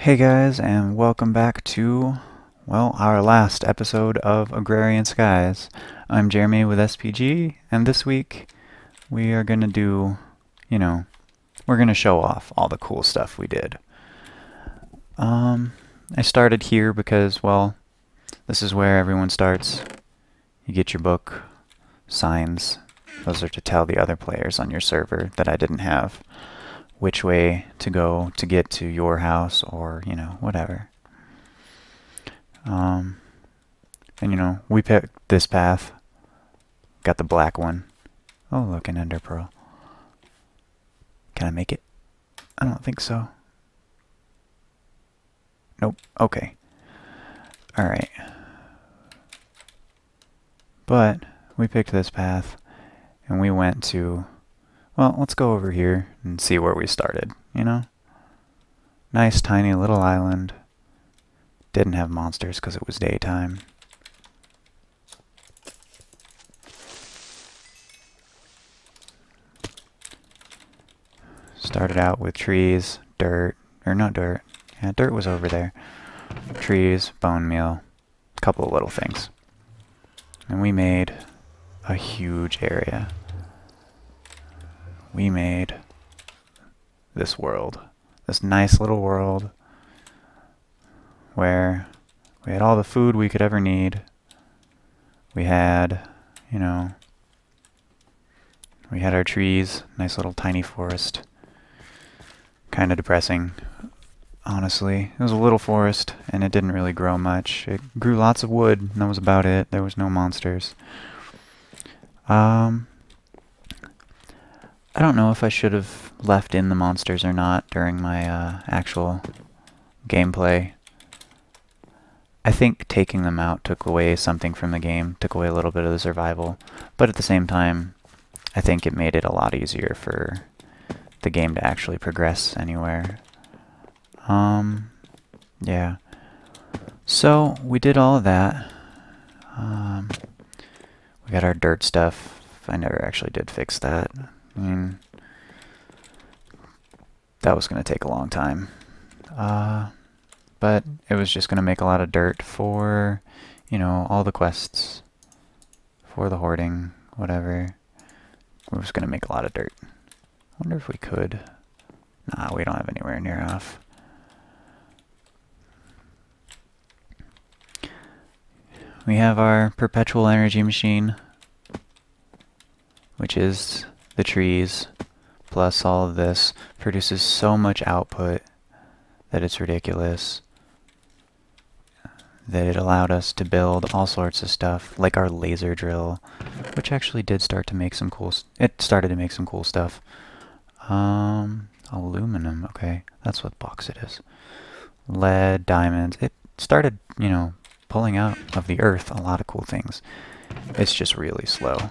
Hey guys, and welcome back to, well, our last episode of Agrarian Skies. I'm Jeremy with SPG, and this week we are going to do, we're going to show off all the cool stuff we did. I started here because, well, this is where everyone starts. You get your book, signs. Those are to tell the other players on your server that I didn't have which way to go to get to your house, or, whatever. And, we picked this path. Got the black one. Oh, look, an ender pearl. Can I make it? I don't think so. Nope. Okay. Alright. But we picked this path, and we went to... Well, let's go over here and see where we started, Nice tiny little island. Didn't have monsters because it was daytime. Started out with trees, dirt, or not dirt. Yeah, dirt was over there. Trees, bone meal, a couple of little things. And we made a huge area. We made this world, this nice little world where we had all the food we could ever need. We had, we had our trees, nice little tiny forest. Kind of depressing, honestly. It was a little forest, and it didn't really grow much. It grew lots of wood, and that was about it. There was no monsters. I don't know if I should have left in the monsters or not during my actual gameplay. I think taking them out took away something from the game, took away a little bit of the survival, but at the same time, I think it made it a lot easier for the game to actually progress anywhere. Yeah. So, we did all of that. We got our dirt stuff. I never actually did fix that. I mean, that was going to take a long time. But it was just going to make a lot of dirt for, all the quests. For the hoarding, whatever. We're just going to make a lot of dirt. Wonder if we could. Nah, we don't have anywhere near enough. We have our perpetual energy machine, which is the trees, plus all of this, produces so much output that it's ridiculous. That it allowed us to build all sorts of stuff, like our laser drill, which actually did start to make some cool... It started to make some cool stuff. Aluminum, okay, that's what bauxite is. Lead, diamonds, it started, pulling out of the earth a lot of cool things. It's just really slow.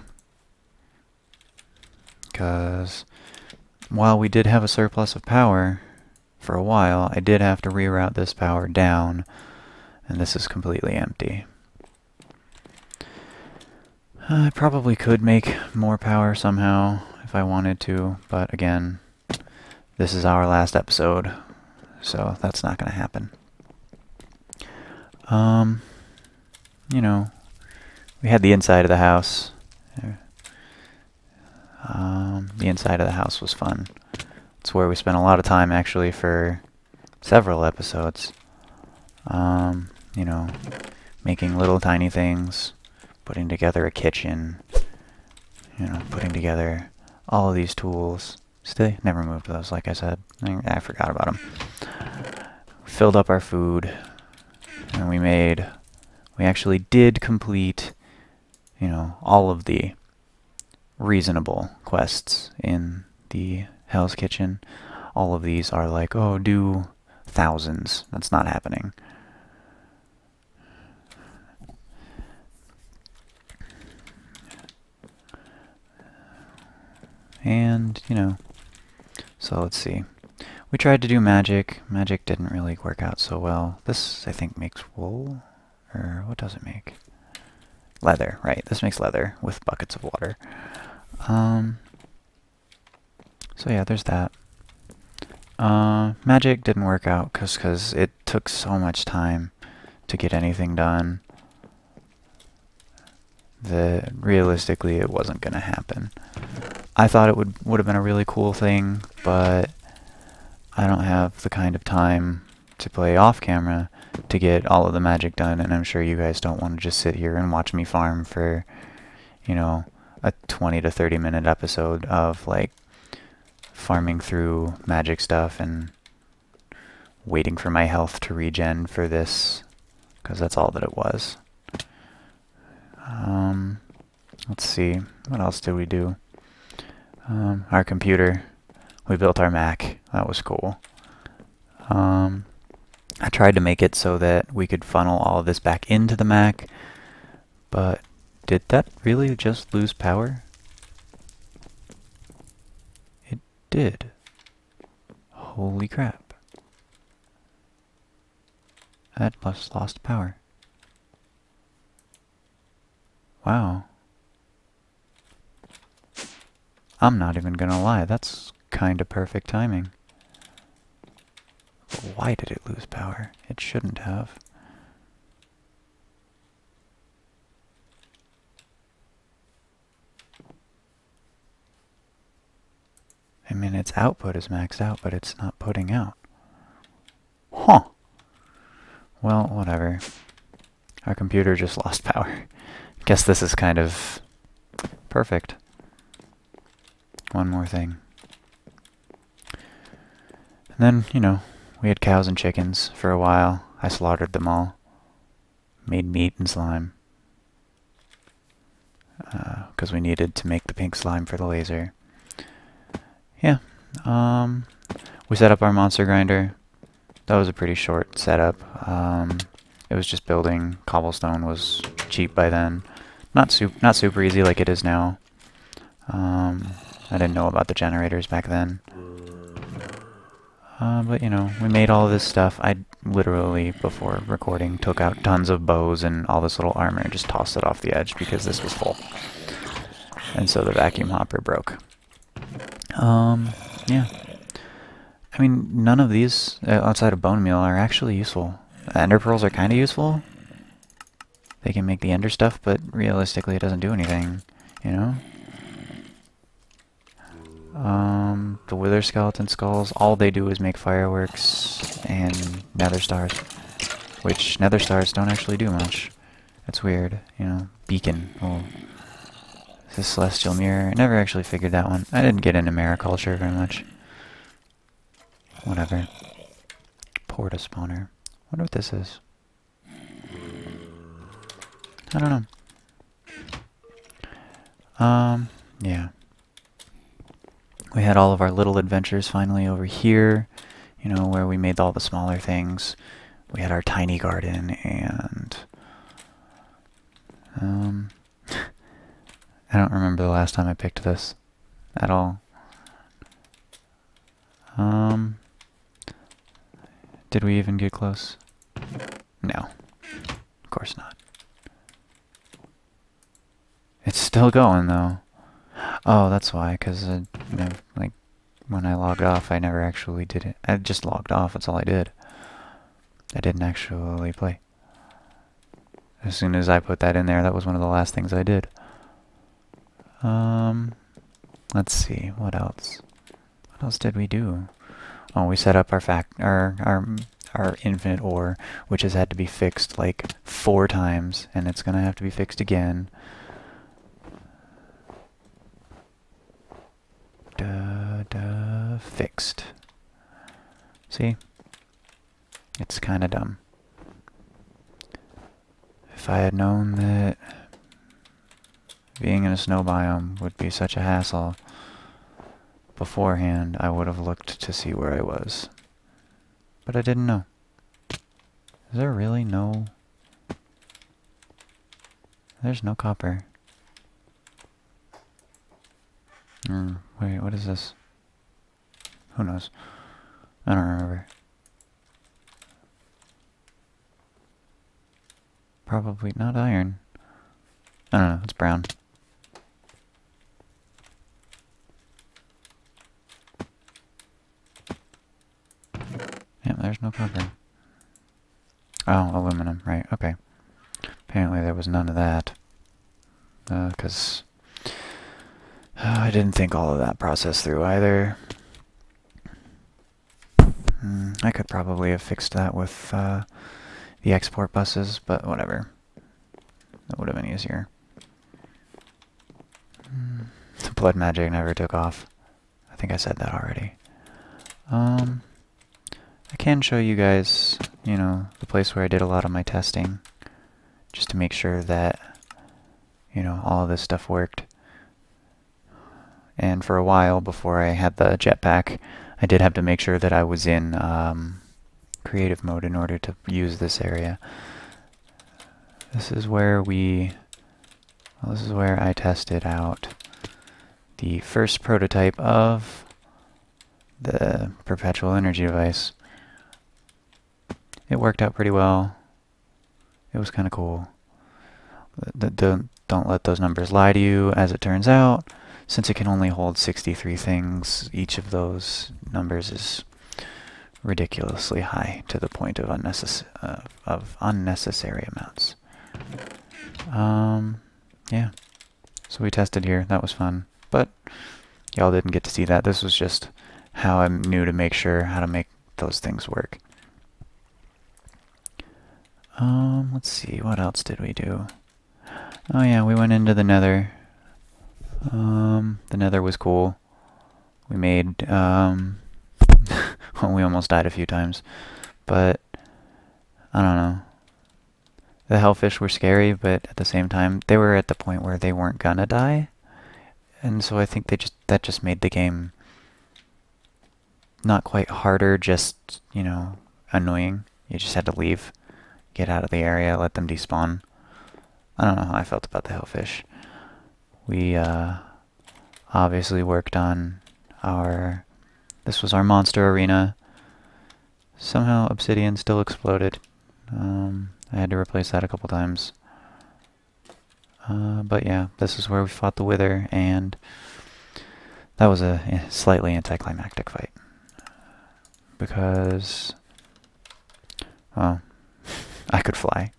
Because while we did have a surplus of power for a while, I did have to reroute this power down, and this is completely empty. I probably could make more power somehow if I wanted to, but again, this is our last episode, so that's not going to happen. We had the inside of the house. The inside of the house was fun. It's where we spent a lot of time, actually, for several episodes. Making little tiny things, putting together a kitchen, putting together all of these tools. Still, never moved those, like I said. I forgot about them. Filled up our food, and we actually did complete, all of the reasonable quests in the Hell's Kitchen. All of these are like, oh, do thousands. That's not happening. And, so let's see. We tried to do magic. Magic didn't really work out so well. This, I think, makes wool. Or what does it make? Leather, right. This makes leather with buckets of water. So yeah, there's that. Magic didn't work out because it took so much time to get anything done that realistically it wasn't gonna happen. I thought it would have been a really cool thing, but I don't have the kind of time to play off camera to get all of the magic done, and I'm sure you guys don't want to just sit here and watch me farm for, you know, a 20 to 30 minute episode of like farming through magic stuff and waiting for my health to regen for this, because that's all that it was. Let's see, what else did we do? Our computer, we built our Mac. That was cool. I tried to make it so that we could funnel all of this back into the Mac, but did that really just lose power? It did. Holy crap. That lost power. Wow. I'm not even gonna lie, that's kinda perfect timing. But why did it lose power? It shouldn't have. I mean, its output is maxed out, but it's not putting out. Huh. Well, whatever. Our computer just lost power. Guess this is kind of perfect. One more thing. And then, you know, we had cows and chickens for a while. I slaughtered them all. Made meat and slime. Because we needed to make the pink slime for the laser. Yeah. We set up our monster grinder. That was a pretty short setup. It was just building. Cobblestone was cheap by then. Not super easy like it is now. I didn't know about the generators back then. But, you know, we made all of this stuff. I literally, before recording, took out tons of bows and all this little armor and just tossed it off the edge because this was full. And so the vacuum hopper broke. Yeah. I mean, none of these, outside of bone meal, are actually useful. Ender pearls are kind of useful. They can make the ender stuff, but realistically it doesn't do anything, you know? The wither skeleton skulls, all they do is make fireworks and nether stars. Which, nether stars don't actually do much. It's weird, you know? Beacon. Oh. This celestial mirror. I never actually figured that one. I didn't get into mariculture very much. Whatever. Porta spawner. Wonder what this is. I don't know. Yeah. We had all of our little adventures finally over here, you know, where we made all the smaller things. We had our tiny garden, and I don't remember the last time I picked this at all. Did we even get close? No. Of course not. It's still going, though. Oh, that's why, because, like, when I logged off, I never actually did it. I just logged off, that's all I did. I didn't actually play. As soon as I put that in there, that was one of the last things I did. Let's see, what else? What else did we do? Oh, we set up our infinite ore, which has had to be fixed like 4 times, and it's gonna have to be fixed again. Fixed. See? It's kinda dumb. If I had known that being in a snow biome would be such a hassle beforehand, I would have looked to see where I was. But I didn't know. Is there really no... There's no copper. Wait, what is this? Who knows? I don't remember. Probably not iron. I don't know, it's brown. Copper. Oh, aluminum, right, okay. Apparently there was none of that. Because I didn't think all of that process through either. I could probably have fixed that with the export buses, but whatever. That would have been easier. The blood magic never took off. I think I said that already. I can show you guys, you know, the place where I did a lot of my testing, just to make sure that, you know, all of this stuff worked. And for a while, before I had the jetpack, I did have to make sure that I was in creative mode in order to use this area. This is where this is where I tested out the first prototype of the perpetual energy device. It worked out pretty well. It was kind of cool. Don't let those numbers lie to you. As it turns out, since it can only hold 63 things, each of those numbers is ridiculously high to the point of unnecessary amounts. Yeah. So we tested here. That was fun. But y'all didn't get to see that. This was just how I knew to make sure how to make those things work. Let's see, what else did we do? Oh yeah, we went into the Nether. The Nether was cool. We made, well, we almost died a few times, but I don't know. The hellfish were scary, but at the same time, they were at the point where they weren't gonna die, and so I think that just made the game not quite harder, just, you know, annoying. You just had to leave, get out of the area, let them despawn. I don't know how I felt about the hellfish. We obviously worked on this was our monster arena. Somehow obsidian still exploded. I had to replace that a couple times. But yeah, this is where we fought the Wither, and that was a slightly anticlimactic fight. Because, well, I could fly.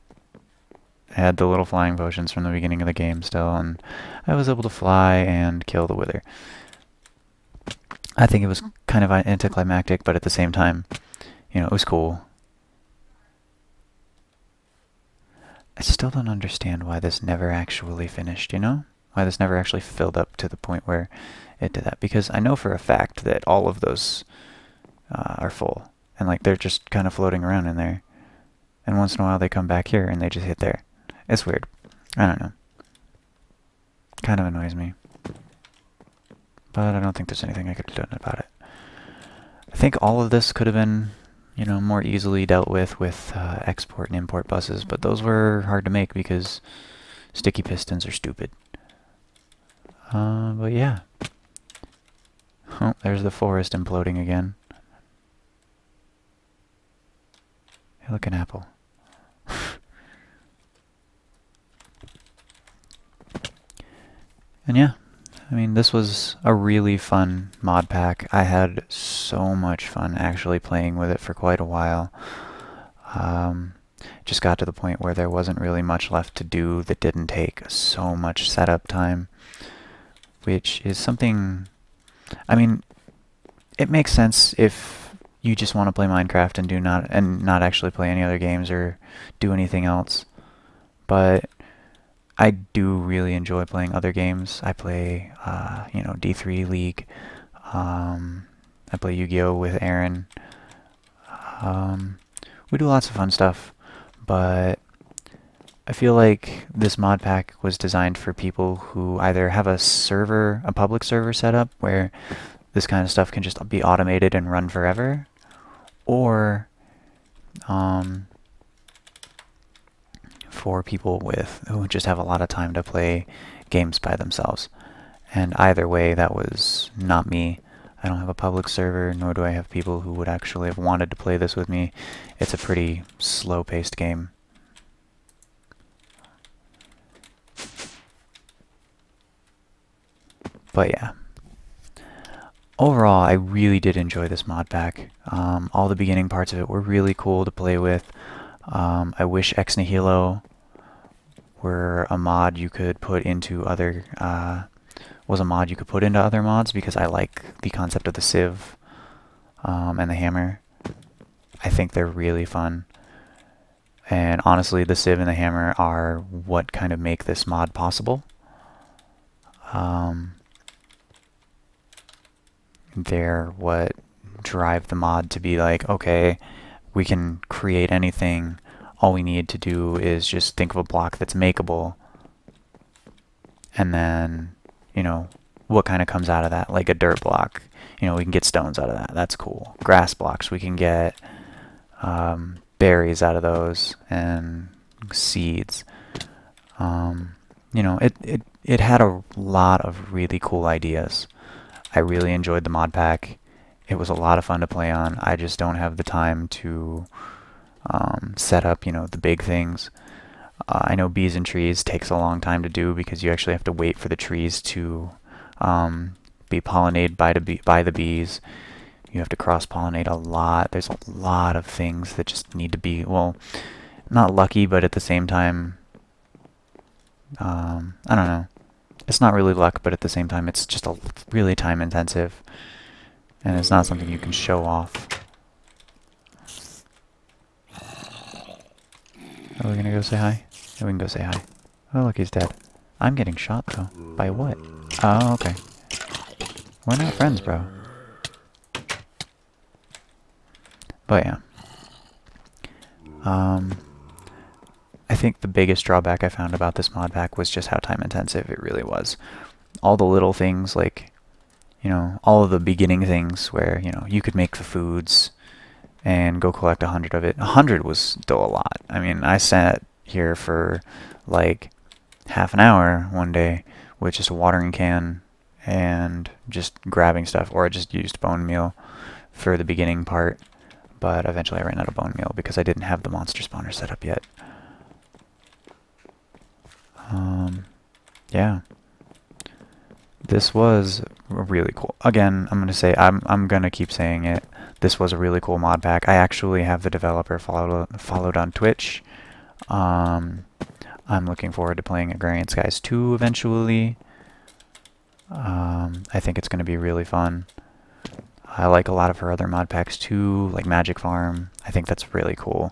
I had the little flying potions from the beginning of the game still, and I was able to fly and kill the Wither. I think it was kind of anticlimactic, but at the same time, you know, it was cool. I still don't understand why this never actually finished, you know? Why this never actually filled up to the point where it did that. Because I know for a fact that all of those are full. And like they're just kind of floating around in there. And once in a while they come back here and they just hit there. It's weird. I don't know. Kind of annoys me. But I don't think there's anything I could have done about it. I think all of this could have been, you know, more easily dealt with export and import buses, but those were hard to make because sticky pistons are stupid. But yeah. Oh, there's the forest imploding again. Hey, look, an apple. And yeah, I mean, this was a really fun mod pack. I had so much fun actually playing with it for quite a while. Just got to the point where there wasn't really much left to do that didn't take so much setup time, which is something, I mean, it makes sense if you just want to play Minecraft and not actually play any other games or do anything else. But I do really enjoy playing other games. I play, you know, D3 League. I play Yu-Gi-Oh! With Aaron. We do lots of fun stuff, but I feel like this mod pack was designed for people who either have a public server set up where this kind of stuff can just be automated and run forever, or for people who just have a lot of time to play games by themselves. And either way, that was not me. I don't have a public server, nor do I have people who would actually have wanted to play this with me. It's a pretty slow-paced game. But yeah. overall, I really did enjoy this mod pack. All the beginning parts of it were really cool to play with. I wish Ex Nihilo were a mod you could put into other was a mod you could put into other mods, because I like the concept of the sieve and the hammer. I think they're really fun. And honestly, the sieve and the hammer are what kind of make this mod possible. They're what drive the mod to be like, okay, we can create anything. All we need to do is just think of a block that's makeable. And then, you know, what kind of comes out of that? Like a dirt block. You know, we can get stones out of that. That's cool. Grass blocks, we can get berries out of those, and seeds. You know, it had a lot of really cool ideas. I really enjoyed the mod pack. It was a lot of fun to play on. I just don't have the time to set up, you know, the big things. I know bees and trees takes a long time to do, because you actually have to wait for the trees to be pollinated by the bees. You have to cross-pollinate a lot. There's a lot of things that just need to be, well, not lucky, but at the same time, I don't know. It's not really luck, but at the same time, it's just a really time-intensive, and it's not something you can show off. Are we gonna go say hi? Yeah, we can go say hi. Oh, look, he's dead. I'm getting shot, though. By what? Oh, okay. We're not friends, bro. But yeah. I think the biggest drawback I found about this mod pack was just how time intensive it really was. All the little things, like, you know, all of the beginning things where, you know, you could make the foods and go collect 100 of it. 100 was still a lot. I mean, I sat here for like half an hour one day with just a watering can and just grabbing stuff, or I just used bone meal for the beginning part. But eventually I ran out of bone meal because I didn't have the monster spawner set up yet. Yeah. This was really cool. Again, I'm gonna say, I'm gonna keep saying it. This was a really cool mod pack. I actually have the developer followed on Twitch. I'm looking forward to playing Agrarian Skies 2 eventually. I think it's gonna be really fun. I like a lot of her other mod packs too, like Magic Farm. I think that's really cool.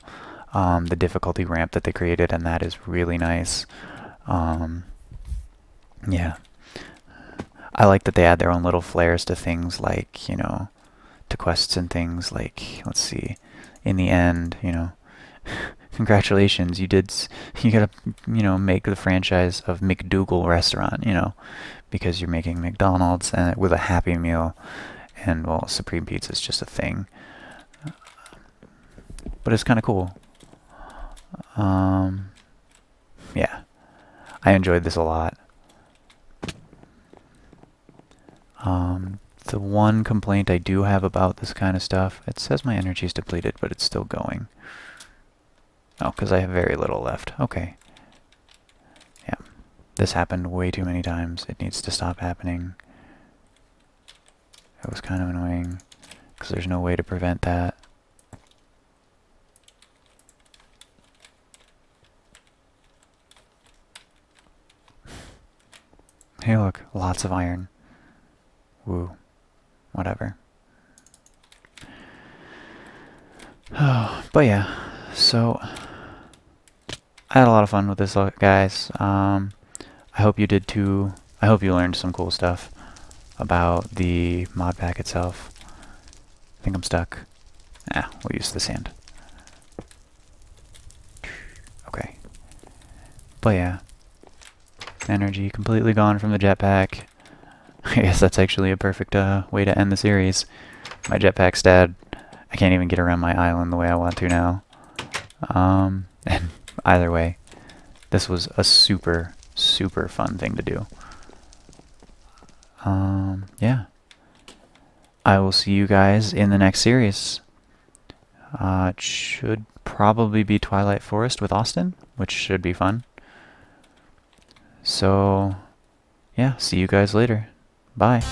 The difficulty ramp that they created, and that is really nice. Yeah. I like that they add their own little flares to things, like, you know, to quests and things like, let's see, in the end, you know, congratulations, you gotta, you know, make the franchise of McDougal restaurant, you know, because you're making McDonald's and with a Happy Meal. And, well, Supreme Pizza is just a thing. But it's kind of cool. Yeah. I enjoyed this a lot. The one complaint I do have about this kind of stuff, it says my energy is depleted, but it's still going. Oh, because I have very little left. Okay. Yeah. This happened way too many times. It needs to stop happening. It was kind of annoying, because there's no way to prevent that. Hey look, lots of iron. Woo. Whatever. Oh, but yeah, so I had a lot of fun with this, guys. I hope you did too. I hope you learned some cool stuff about the mod pack itself. I think I'm stuck. We'll use the sand. Okay. But yeah. Energy completely gone from the jetpack. I guess that's actually a perfect way to end the series. My jetpack's dead. I can't even get around my island the way I want to now. And either way, this was a super, super fun thing to do. Yeah. I will see you guys in the next series. It should probably be Twilight Forest with Austin, which should be fun. So, yeah, see you guys later. Bye.